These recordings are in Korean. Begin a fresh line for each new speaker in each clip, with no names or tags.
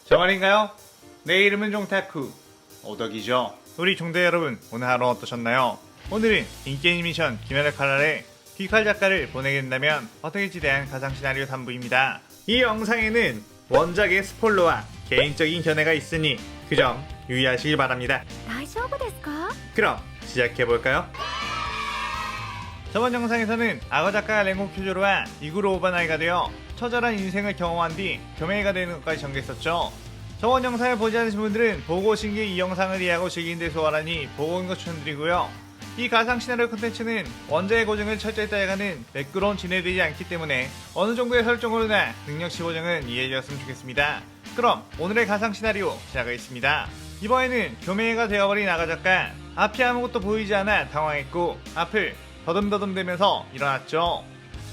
저 말인가요? 내 이름은 종타쿠 오덕이죠. 우리 종대 여러분, 오늘 하루 어떠셨나요? 오늘은 인기 애니메이션 귀멸의 칼날의 귀칼 작가를 보내게 된다면 어떻게지 대한 가상 시나리오 3부입니다. 이 영상에는 원작의 스포일러와 개인적인 견해가 있으니 그 점 유의하시기 바랍니다.
大丈夫ですか?
그럼 시작해볼까요? 저번 영상에서는 악어 작가 랭고 큐조로와 이구로 오바나이가 되어 처절한 인생을 경험한 뒤 교메이가 되는 것까지 전개했었죠. 저번 영상을 보지 않으신 분들은 보고 오신 게 이 영상을 이해하고 즐기는 데 소홀하니 보고 오는 것 추천드리고요. 이 가상 시나리오 콘텐츠는 원작의 고증을 철저히 따라가는 매끄러운 진행되지 않기 때문에 어느 정도의 설정으로나 능력치 보정은 이해해주셨으면 좋겠습니다. 그럼 오늘의 가상 시나리오 시작하겠습니다. 이번에는 교메이가 되어버린 악어 작가. 앞이 아무것도 보이지 않아 당황했고 앞을 더듬더듬대면서 일어났죠.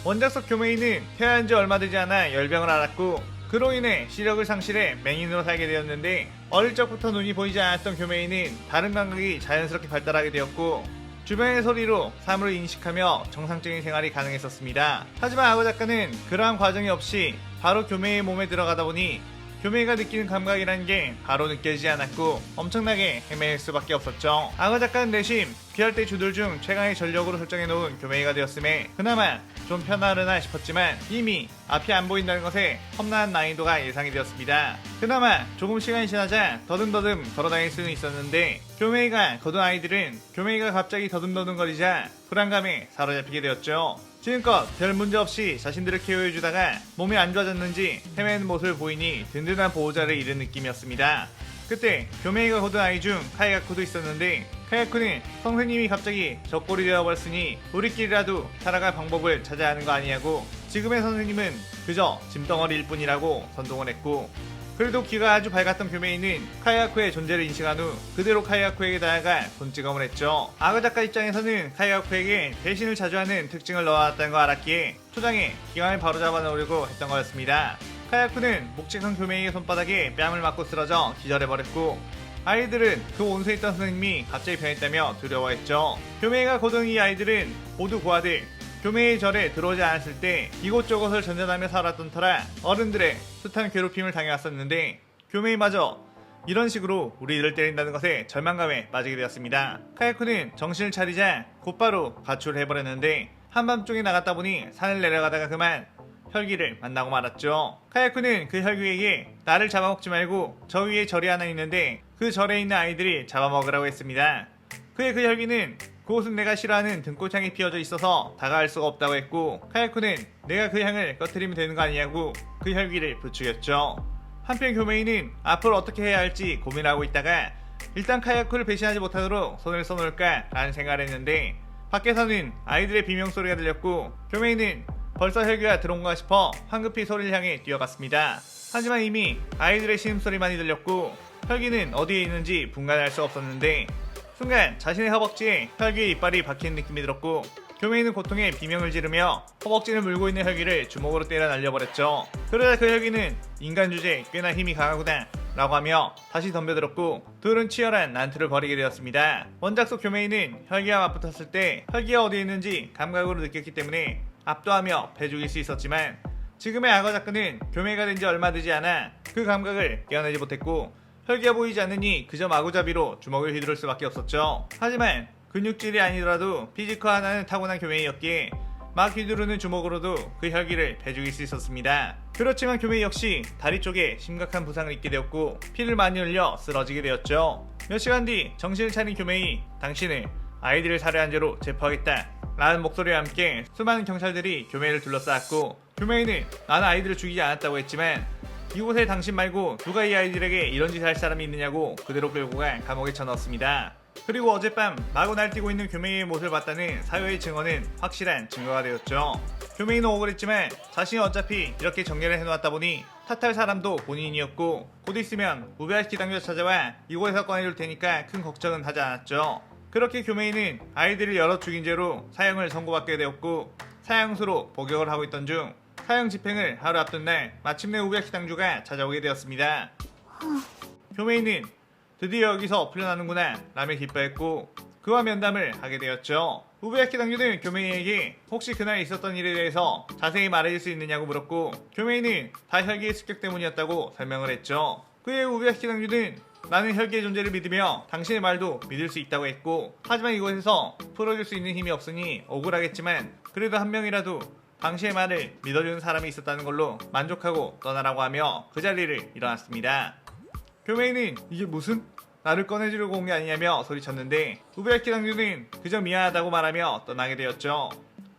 원작 속 교메이는 태어난 지 얼마 되지 않아 열병을 앓았고 그로 인해 시력을 상실해 맹인으로 살게 되었는데 어릴 적부터 눈이 보이지 않았던 교메이는 다른 감각이 자연스럽게 발달하게 되었고 주변의 소리로 사물을 인식하며 정상적인 생활이 가능했었습니다. 하지만 악어 작가는 그러한 과정이 없이 바로 교메이의 몸에 들어가다 보니 교메이가 느끼는 감각이라는 게 바로 느껴지지 않았고 엄청나게 헤매일 수밖에 없었죠. 악어 작가는 내심 귀할 때 주들 중 최강의 전력으로 설정해놓은 교메이가 되었음에 그나마 좀 편하려나 싶었지만 이미 앞이 안 보인다는 것에 험난한 난이도가 예상이 되었습니다. 그나마 조금 시간이 지나자 더듬더듬 걸어다닐 수는 있었는데 교메이가 거둔 아이들은 교메이가 갑자기 더듬더듬거리자 불안감에 사로잡히게 되었죠. 지금껏 별 문제 없이 자신들을 케어해주다가 몸이 안 좋아졌는지 헤매는 모습을 보이니 든든한 보호자를 잃은 느낌이었습니다. 그때 교메이가 거둔 아이 중 카이가쿠도 있었는데 카이가쿠는 선생님이 갑자기 적골이 되어버렸으니 우리끼리라도 살아갈 방법을 찾아야 하는 거 아니냐고 지금의 선생님은 그저 짐덩어리일 뿐이라고 선동을 했고 그래도 귀가 아주 밝았던 교메이는 카이가쿠의 존재를 인식한 후 그대로 카이가쿠에게 다가가 손찌검을 했죠. 악어 작가 입장에서는 카이가쿠에게 배신을 자주 하는 특징을 넣어놨다는 걸 알았기에 초장에 기왕을 바로잡아 놓으려고 했던 거였습니다. 카이가쿠는 묵직한 교메이의 손바닥에 뺨을 맞고 쓰러져 기절해버렸고 아이들은 그 온수에 있던 선생님이 갑자기 변했다며 두려워했죠. 교메이가 거둔 이 아이들은 모두 고아들 교메이의 절에 들어오지 않았을 때 이곳저곳을 전전하며 살았던 터라 어른들의 숱한 괴롭힘을 당해왔었는데 교메이마저 이런 식으로 우리들을 때린다는 것에 절망감에 빠지게 되었습니다. 카이쿠는 정신을 차리자 곧바로 가출을 해버렸는데 한밤중에 나갔다 보니 산을 내려가다가 그만 혈귀를 만나고 말았죠. 카야쿠는 그 혈귀에게 나를 잡아먹지 말고 저 위에 절이 하나 있는데 그 절에 있는 아이들이 잡아먹으라고 했습니다. 그의 그 혈귀는 그곳은 내가 싫어하는 등꽃향이 피어져 있어서 다가갈 수가 없다고 했고 카야쿠는 내가 그 향을 꺼트리면 되는 거 아니냐고 그 혈귀를 부추겼죠. 한편 교메이는 앞으로 어떻게 해야 할지 고민하고 있다가 일단 카야쿠를 배신하지 못하도록 손을 써놓을까 라는 생각을 했는데 밖에서는 아이들의 비명소리가 들렸고 교메이는 벌써 혈귀가 들어온가 싶어 황급히 소리를 향해 뛰어갔습니다. 하지만 이미 아이들의 신음소리만이 들렸고 혈귀는 어디에 있는지 분간할 수 없었는데 순간 자신의 허벅지에 혈귀의 이빨이 박히는 느낌이 들었고 교메이는 고통에 비명을 지르며 허벅지를 물고 있는 혈귀를 주먹으로 때려 날려버렸죠. 그러자 그 혈귀는 인간 주제에 꽤나 힘이 강하구나 라고 하며 다시 덤벼들었고 둘은 치열한 난투를 벌이게 되었습니다. 원작 속 교메이는 혈귀와 맞붙었을 때 혈귀가 어디에 있는지 감각으로 느꼈기 때문에 압도하며 배죽일 수 있었지만 지금의 악어 작가는 교메이가 된 지 얼마 되지 않아 그 감각을 깨어내지 못했고 혈기가 보이지 않으니 그저 마구잡이로 주먹을 휘두를 수밖에 없었죠. 하지만 근육질이 아니더라도 피지컬 하나는 타고난 교메이였기에 막 휘두르는 주먹으로도 그 혈기를 배죽일 수 있었습니다. 그렇지만 교메이 역시 다리 쪽에 심각한 부상을 입게 되었고 피를 많이 흘려 쓰러지게 되었죠. 몇 시간 뒤 정신을 차린 교메이 당신을 아이들을 살해한 죄로 체포하겠다 라는 목소리와 함께 수많은 경찰들이 교메이를 둘러싸았고 교메이는 나는 아이들을 죽이지 않았다고 했지만 이곳에 당신 말고 누가 이 아이들에게 이런 짓을 할 사람이 있느냐고 그대로 끌고 가 감옥에 쳐넣었습니다. 그리고 어젯밤 마구 날뛰고 있는 교메이의 모습을 봤다는 사회의 증언은 확실한 증거가 되었죠. 교메이는 억울했지만 자신이 어차피 이렇게 정리를 해놓았다 보니 탓할 사람도 본인이었고 곧 있으면 우베야시키 당교사 찾아와 이곳에서 꺼내줄 테니까 큰 걱정은 하지 않았죠. 그렇게 교메이는 아이들을 여러 죽인 죄로 사형을 선고받게 되었고 사형수로 복역을 하고 있던 중 사형 집행을 하루 앞둔 날 마침내 우베야시키 당주가 찾아오게 되었습니다. 교메이는 드디어 여기서 풀려나는구나 라며 기뻐했고 그와 면담을 하게 되었죠. 우베야시키 당주는 교메이에게 혹시 그날 있었던 일에 대해서 자세히 말해줄 수 있느냐고 물었고 교메이는 다 혈기의 습격 때문이었다고 설명을 했죠. 그의 우베야시키 당주는 나는 혈기의 존재를 믿으며 당신의 말도 믿을 수 있다고 했고, 하지만 이곳에서 풀어줄 수 있는 힘이 없으니 억울하겠지만 그래도 한 명이라도 당신의 말을 믿어주는 사람이 있었다는 걸로 만족하고 떠나라고 하며 그 자리를 일어났습니다. 교메이는 이게 무슨? 나를 꺼내주려고 온 게 아니냐며 소리쳤는데 우베야키 당주는 그저 미안하다고 말하며 떠나게 되었죠.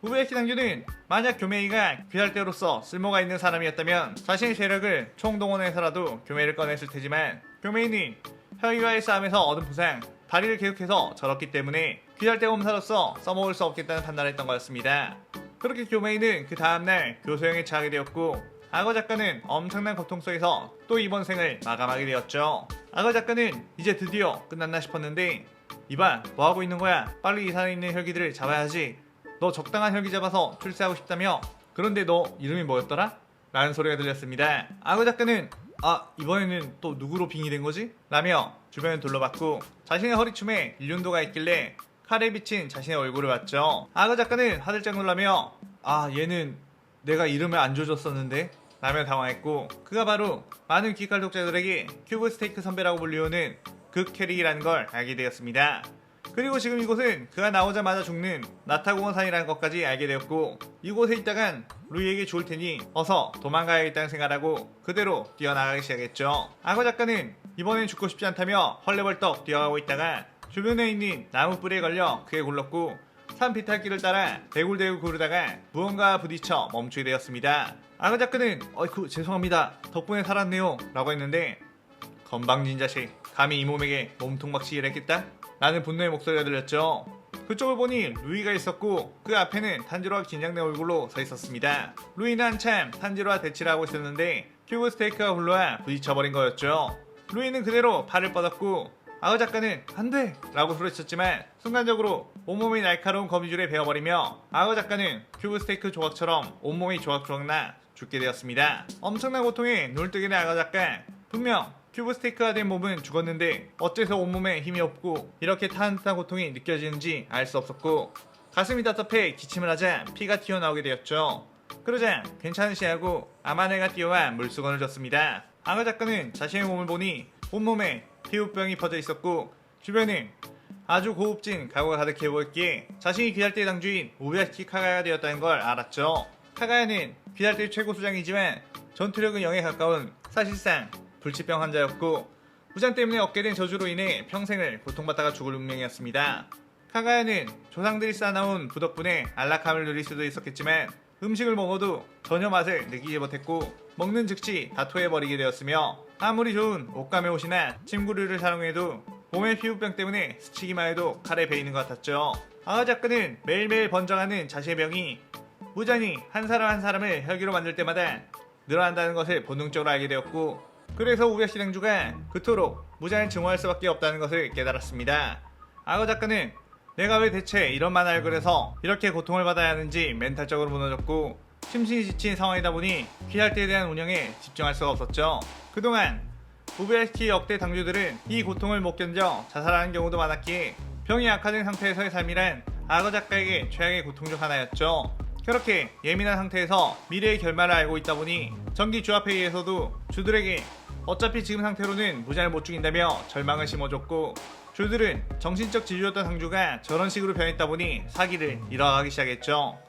우베야키 당주는 만약 교메이가 귀할대로서 쓸모가 있는 사람이었다면 자신의 세력을 총동원해서라도 교메이를 꺼냈을 테지만, 교메이는 혈기와의 싸움에서 얻은 부상, 다리를 계속해서 절었기 때문에 귀할대 검사로서 써먹을 수 없겠다는 판단을 했던 거였습니다. 그렇게 교메이는 그 다음날 교소형에 처하게 되었고, 악어 작가는 엄청난 고통 속에서 또 이번 생을 마감하게 되었죠. 악어 작가는 이제 드디어 끝났나 싶었는데, 이봐, 뭐하고 있는 거야? 빨리 이 산에 있는 혈기들을 잡아야 하지. 너 적당한 혈기 잡아서 출세하고 싶다며? 그런데 너 이름이 뭐였더라? 라는 소리가 들렸습니다. 악어 작가는 이번에는 또 누구로 빙의된 거지? 라며 주변을 둘러봤고, 자신의 허리춤에 일륜도가 있길래 칼에 비친 자신의 얼굴을 봤죠. 악어 작가는 화들짝 놀라며 얘는 내가 이름을 안 줘줬었는데? 라며 당황했고, 그가 바로 많은 귀칼 독자들에게 큐브 스테이크 선배라고 불리우는 극 캐릭이라는 걸 알게 되었습니다. 그리고 지금 이곳은 그가 나오자마자 죽는 나타공원산이라는 것까지 알게 되었고, 이곳에 있다간 루이에게 좋을 테니 어서 도망가야겠다는 생각하고 그대로 뛰어나가기 시작했죠. 악어 작가는 이번엔 죽고 싶지 않다며 헐레벌떡 뛰어가고 있다가 주변에 있는 나무 뿌리에 걸려 그에 굴렀고, 산 비탈길을 따라 대굴대굴 구르다가 무언가와 부딪혀 멈추게 되었습니다. 악어 작가는 어이쿠 죄송합니다, 덕분에 살았네요 라고 했는데, 건방진 자식, 감히 이 몸에게 몸통박치기를 했겠다? 라는 분노의 목소리가 들렸죠. 그쪽을 보니 루이가 있었고, 그 앞에는 탄지로가 긴장된 얼굴로 서 있었습니다. 루이는 한참 탄지로와 대치를 하고 있었는데 큐브 스테이크가 굴러와 부딪혀버린 거였죠. 루이는 그대로 팔을 뻗었고, 악어 작가는 안돼! 라고 소리쳤지만 순간적으로 온몸이 날카로운 거미줄에 베어버리며 악어 작가는 큐브 스테이크 조각처럼 온몸이 조각조각나 죽게 되었습니다. 엄청난 고통에 눈을 뜨게 된 악어 작가, 분명 큐브 스테이크가 된 몸은 죽었는데 어째서 온몸에 힘이 없고 이렇게 타한타한 고통이 느껴지는지 알 수 없었고, 가슴이 답답해 기침을 하자 피가 튀어나오게 되었죠. 그러자 괜찮으시냐고 아마네가 뛰어와 물수건을 줬습니다. 악어 작가는 자신의 몸을 보니 온몸에 피부병이 퍼져 있었고, 주변은 아주 고급진 가구가 가득해 보였기에 자신이 귀할대 당주인 우베야시키 카가야가 되었다는 걸 알았죠. 카가야는 귀할대 최고 수장이지만 전투력은 0에 가까운 사실상 불치병 환자였고, 부장 때문에 얻게 된 저주로 인해 평생을 고통받다가 죽을 운명이었습니다. 카가야는 조상들이 쌓아놓은 부 덕분에 안락함을 누릴 수도 있었겠지만 음식을 먹어도 전혀 맛을 느끼지 못했고, 먹는 즉시 다 토해버리게 되었으며, 아무리 좋은 옷감의 옷이나 침구류를 사용해도 몸의 피부병 때문에 스치기만 해도 칼에 베이는 것 같았죠. 악어 작가는 매일매일 번져가는 자신의 병이 무잔히 한 사람 한 사람을 혈기로 만들 때마다 늘어난다는 것을 본능적으로 알게 되었고, 그래서 우베야시키 당주가 그토록 무잔을 증오할 수밖에 없다는 것을 깨달았습니다. 악어 작가는 내가 왜 대체 이런 만화를 그려서 이렇게 고통을 받아야 하는지 멘탈적으로 무너졌고, 심신이 지친 상황이다 보니 귀할대에 대한 운영에 집중할 수가 없었죠. 그동안 우베야시키 역대 당주들은 이 고통을 못 견뎌 자살하는 경우도 많았기에 병이 악화된 상태에서의 삶이란 악어 작가에게 최악의 고통 중 하나였죠. 그렇게 예민한 상태에서 미래의 결말을 알고 있다 보니 정기 주합회의에서도 주들에게 어차피 지금 상태로는 무장을 못 죽인다며 절망을 심어줬고, 주들은 정신적 지주였던 상주가 저런 식으로 변했다 보니 사기를 이뤄가기 시작했죠.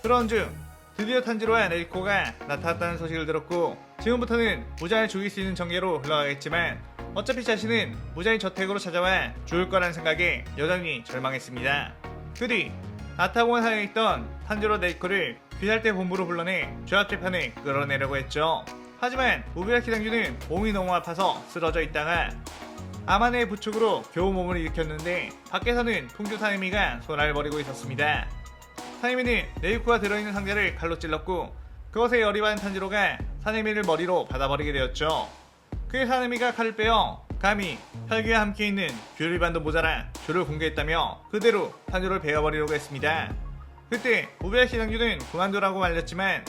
그런 중 드디어 탄지로와 네리코가 나타났다는 소식을 들었고, 지금부터는 무장을 죽일 수 있는 전개로 흘러가겠지만 어차피 자신은 무장이 저택으로 찾아와 죽을 거라는 생각에 여전히 절망했습니다. 그 뒤 나타공원 사이에 있던 탄지로 네리코를 귀할대 본부로 불러내 죄악 재판에 끌어내려고 했죠. 하지만 우베야시키 당주는 몸이 너무 아파서 쓰러져 있다가 아마네의 부축으로 겨우 몸을 일으켰는데, 밖에서는 풍주 사네미가 소란을 벌이고 있었습니다. 사네미는 네리코가 들어있는 상자를 칼로 찔렀고, 그것에 열이 받은 탄지로가 사네미를 머리로 받아버리게 되었죠. 그의 사네미가 칼을 빼어 감히 혈기와 함께 있는 귤을 반도 모자라 귤을 공개했다며 그대로 탄지로를 베어버리려고 했습니다. 그때 우베야시키 당주는 그만두라고 말렸지만,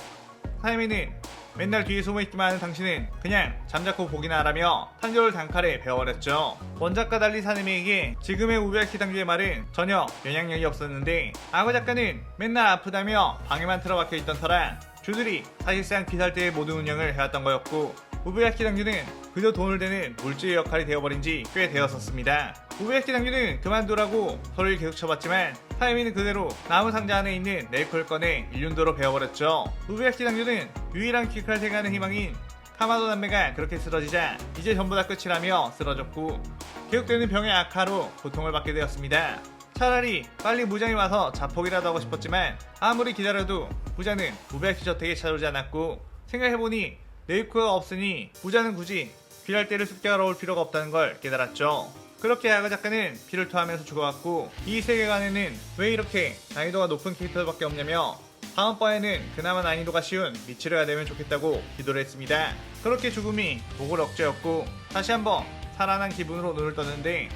사네미는 맨날 뒤에 숨어있기만 하는 당신은 그냥 잠자코 보기나 하라며 탄지로를 단칼에 베어버렸죠. 원작과 달리 사네미에게 지금의 우베야시키 당주의 말은 전혀 영향력이 없었는데, 악어 작가는 맨날 아프다며 방에만 틀어박혀있던 터라 주들이 사실상 귀살대의 모든 운영을 해왔던 거였고, 우베야키 당규는 그저 돈을 대는 물주의 역할이 되어버린 지 꽤 되었었습니다. 우베야키 당규는 그만두라고 소리를 계속 쳐봤지만 타이미는 그대로 나무 상자 안에 있는 네이코를 꺼내 일륜도로 베어버렸죠. 우베야키 당규는 유일한 귀칼 생하는 희망인 카마도 남매가 그렇게 쓰러지자 이제 전부 다 끝이라며 쓰러졌고 계속되는 병의 악화로 고통을 받게 되었습니다. 차라리 빨리 무장이 와서 자폭이라도 하고 싶었지만 아무리 기다려도 부자는 우베야키 저택에 찾아오지 않았고 생각해보니 네이코가 없으니 부자는 굳이 귀할 때를 습격하러 올 필요가 없다는 걸 깨달았죠. 그렇게 야가 작가는 피를 토하면서 죽어갔고 이 세계관에는 왜 이렇게 난이도가 높은 캐릭터밖에 없냐며 다음번에는 그나마 난이도가 쉬운 미치를 해야 되면 좋겠다고 기도를 했습니다. 그렇게 죽음이 목을 억제였고 다시 한번 살아난 기분으로 눈을 떴는데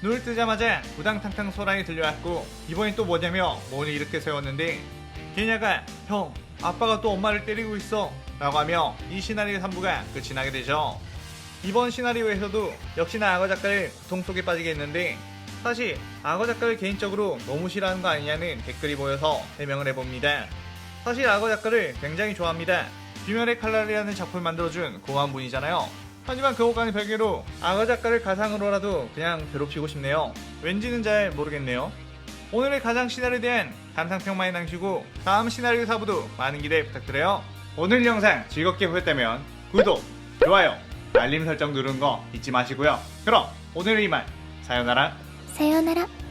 눈을 뜨자마자 우당탕탕 소란이 들려왔고 이번엔 또 뭐냐며 몸을 이렇게 세웠는데 게냐가 형 아빠가 또 엄마를 때리고 있어 라고 하며 이 시나리오 3부가 끝이 나게 되죠. 이번 시나리오에서도 역시나 악어 작가를 고통 속에 빠지게 했는데 사실 악어 작가를 개인적으로 너무 싫어하는 거 아니냐는 댓글이 보여서 해명을 해봅니다. 사실 악어 작가를 굉장히 좋아합니다. 귀멸의 칼날이라는 작품을 만들어준 고마운 분이잖아요. 하지만 그것과는 별개로 악어 작가를 가상으로라도 그냥 괴롭히고 싶네요. 왠지는 잘 모르겠네요. 오늘의 가상 시나리오에 대한 감상평 많이 남기고 다음 시나리오 4부도 많은 기대 부탁드려요. 오늘 영상 즐겁게 보셨다면 구독, 좋아요, 알림 설정 누르는 거 잊지 마시고요. 그럼 오늘은 이만 사요나라.
さようなら。